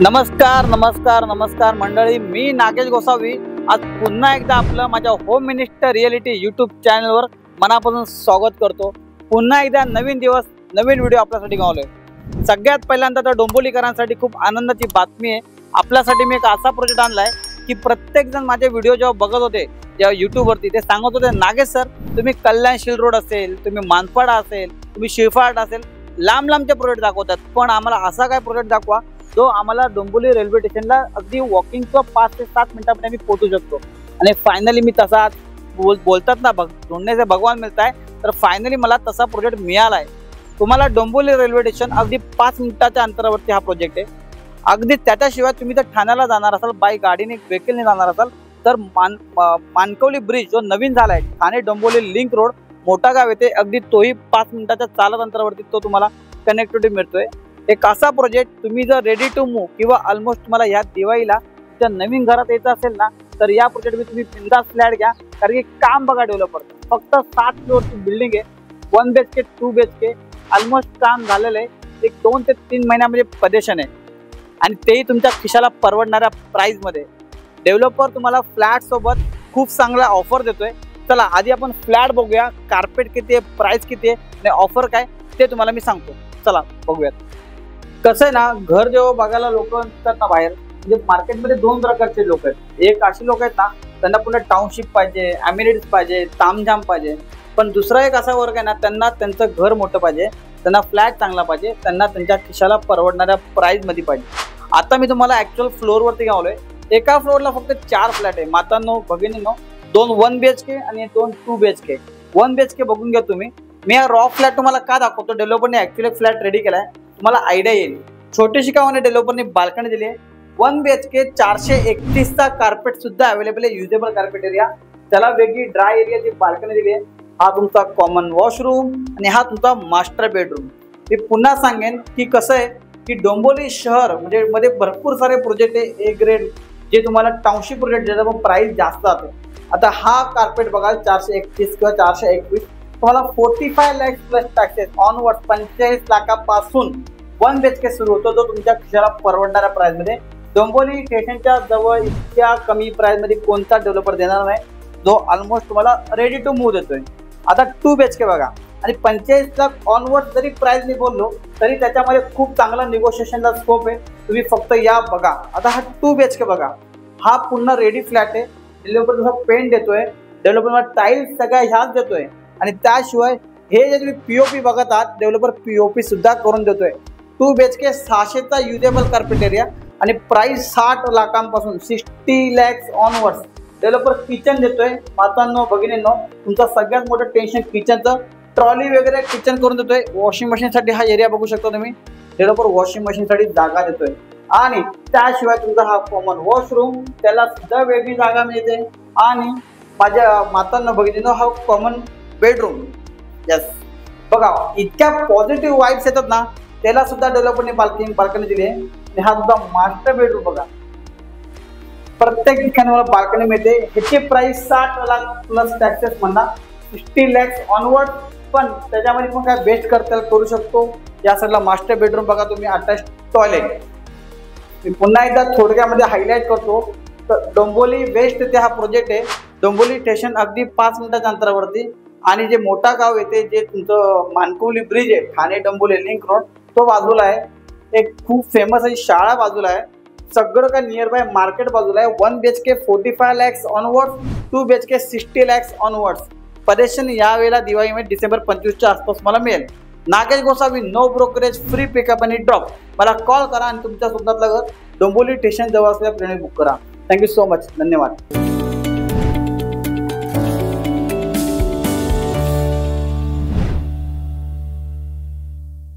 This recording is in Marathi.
नमस्कार नमस्कार नमस्कार मंडळी, मी नागेश गोसावी आज पुन्हा एकदा आपलं माझ्या होम मिनिस्टर रिअलिटी यूट्यूब चॅनलवर मनापासून स्वागत करतो। पुन्हा एकदा नवीन दिवस नवीन व्हिडिओ आपल्यासाठी घेऊन सगळ्यात पहिल्यांदा तर डोंबिवलीकरांसाठी खूप आनंदाची बातमी आहे। आपल्यासाठी मी एक असा प्रोजेक्ट आणलाय की प्रत्येक जण माझे व्हिडिओ जेव्हा बघत होते जेव्हा यूट्यूबवरती ते सांगत होते, नागेश सर तुम्ही कल्याण शिल रोड असेल, तुम्ही मानपाडा असेल, तुम्ही शिरफाट असेल, लांब लांबचे प्रोजेक्ट दाखवतात, पण आम्हाला असा काय प्रोजेक्ट दाखवा जो आम्हाला डोंबिवली रेल्वे स्टेशनला अगदी वॉकिंगचं 5 ते 7 मिनिटांमध्ये आम्ही पोहोचू शकतो। आणि फायनली मी तसा बोलतात ना ढूंढने से भगवान मिळत आहे, तर फायनली मला तसा प्रोजेक्ट मिळाला आहे। तुम्हाला डोंबिवली रेल्वे स्टेशन अगदी 5 मिनिटाच्या अंतरावरती हा प्रोजेक्ट आहे। अगदी त्याच्याशिवाय तुम्ही जर ठाण्याला जाणार असाल, बाय गाडीने व्हेकलने जाणार असाल तर मानकवली ब्रिज जो नवीन झाला आहे, ठाणे डोंबिवली लिंक रोड मोठा गाव येते, अगदी तोही 5 मिनिटाच्या चालत अंतरावरती तो तुम्हाला कनेक्टिव्हिटी मिळतोय। एक असा प्रोजेक्ट तुम्ही जर रेडी टू मूव किंवा ऑलमोस्ट तुम्हाला या दिवाळीला त्या नवीन घरात यायचं असेल ना, तर या प्रोजेक्ट मध्ये तुम्ही बिंदास फ्लॅट घ्या, कारण की काम बघा डेव्हलपर फक्त 7 फ्लोअरची बिल्डिंग आहे, 1 BHK 2 BHK ऑलमोस्ट काम झालेलं आहे। एक 2 ते 3 महिन्यामध्ये पदेशन आहे आणि तेही तुमच्या खिशाला परवडणाऱ्या प्राइस मध्ये। डेव्हलपर तुम्हाला फ्लॅट सोबत खूप चांगला ऑफर देतोय। चला आधी आपण फ्लॅट बघूया, कार्पेट किती आहे, प्राइस किती आहे आणि ऑफर काय ते तुम्हाला मी सांगतो। चला बघूयात। कसं आहे ना, घर जेव्हा बघायला लोक असतात ना बाहेर, म्हणजे मार्केटमध्ये 2 प्रकारचे लोक आहेत। एक अशी लोक आहेत ना त्यांना पुन्हा टाउनशिप पाहिजे, अम्युनिटीज पाहिजे, तामझाम पाहिजे, पण दुसरा एक असा वर्ग आहे ना त्यांना त्यांचं घर मोठं पाहिजे, त्यांना फ्लॅट चांगला पाहिजे, त्यांना त्यांच्या खिशाला परवडणाऱ्या प्राइस मध्ये पाहिजे। आता मी तुम्हाला ऍक्च्युअल फ्लोअरवरती गावलोय। एका फ्लोअरला फक्त 4 फ्लॅट आहे मातांनो भगिनींनो, 2 1 BHK आणि 2 2 BHK। 1 BHK बघून घ्या तुम्ही। मी हा रॉ फ्लॅट तुम्हाला का दाखवतो, डेव्हलपरने ऍक्च्युअली फ्लॅट रेडी केलाय, तुम्हाला आयडिया येईल। छोटीशी कावाने डेव्हलपरने बाल्कनी दिली आहे। 1 BHK 431 चा कार्पेट सुद्धा अवेलेबल आहे, युजेबल कार्पेट एरिया, त्याला वेगळी ड्राय एरियाची बाल्कनी दिली आहे। हा तुमचा कॉमन वॉशरूम आणि हा तुमचा मास्टर बेडरूम। मी पुन्हा सांगेन की कसं आहे की डोंबिवली शहर म्हणजे मध्ये भरपूर सारे प्रोजेक्ट आहे ए ग्रेड, जे तुम्हाला टाउनशिप प्रोजेक्ट ज्याचा पण प्राइस जास्त जाते। आता हा कार्पेट बघा 431 किंवा 421 तुम्हाला 45 lakh plus taxes onward 45 लाखापासून 1 BHK सुरू होतो, जो तुमच्या खिशाला परवडणाऱ्या प्राइस मध्ये। डोंबिवली स्टेशनच्या जवळ इतक्या कमी प्राइस मध्ये कोणता डेव्हलपर देणार नाही, जो ऑलमोस्ट तुम्हाला रेडी टू मूव देतोय। आता 2 BHK बघा, आणि 45 लाख ऑनवर्ड जरी प्राइस मी बोललो तरी त्याच्यामध्ये खूप चांगला निगोशिएशनला स्कोप आहे, तुम्ही फक्त या बघा। आता हा 2 BHK बघा, हा पूर्ण रेडी फ्लॅट आहे, डेव्हलपर तुमचा पेंट देतोय, डेव्हलपर टाईल्स सगळ्या ह्याच देतोय, आणि त्याशिवाय हे जे तुम्ही POP बघत आहात डेव्हलपर POP सुद्धा करून देतोय। 2 BHK 600 चा युजेबल कार्पेट एरिया आणि price 60 लाखांपासून 60 lakhs onwards. Developer kitchen देतोय मातांनो भगिनींनो, तुमचा सगळ्यात मोठं टेन्शन किचनचं, ट्रॉली वगैरे किचन करून देतोय। वॉशिंग मशीनसाठी हा एरिया बघू शकता तुम्ही, डेव्हलपर वॉशिंग मशीनसाठी जागा देतोय, आणि त्याशिवाय तुमचा हा कॉमन वॉशरूम त्याला सुद्धा वेगळी जागा मिळते, आणि माझ्या मातांनो भगिनींनो हा कॉमन बेडरूम। यस बघा, इतक्या पॉझिटिव्ह वाईब्स येतात ना, त्याला सुद्धा डेव्हलपरने बाल्कनी दिली आहे। आणि हा सुद्धा मास्टर बेडरूम बघा, प्रत्येक ठिकाणी मला बाल्कनी मिळते। ह्याची प्राइस 60 लाख प्लस टॅक्सेस म्हणा 60 lakhs ऑनवर्ड, पण त्याच्यामध्ये पण काय बेस्ट करू शकतो। या साईडला मास्टर बेडरूम बघा तुम्ही, अटॅच टॉयलेट। मी पुन्हा एकदा थोडक्यामध्ये हायलाइट करतो, तर डोंबिवली वेस्ट येथे हा प्रोजेक्ट आहे। डोंबिवली स्टेशन अगदी 5 मिनिटाच्या अंतरावरती, आणि जे मोठा गाव येते जे तुमचं मानकवली ब्रिज आहे ठाणे डोंबिवली लिंक रोड तो बाजूला आहे, एक खूप फेमस अशी शाळा बाजूला आहे, सगळं काय नियर बाय मार्केट बाजूला आहे। 1 BHK 45 lakhs onward, 2 BHK 60 lakhs onwards. पदेशन यावेळेला दिवाळीमध्ये डिसेंबर 25च्या आसपास मला मिळेल। Nagesh Gosavi, no brokerage, free pickup आणि ड्रॉप। मला कॉल करा आणि तुमच्या स्वतःतलं घर डोंबिवली स्टेशन जवळ असलेल्या प्लेन बुक करा। थँक्यू सो मच, धन्यवाद।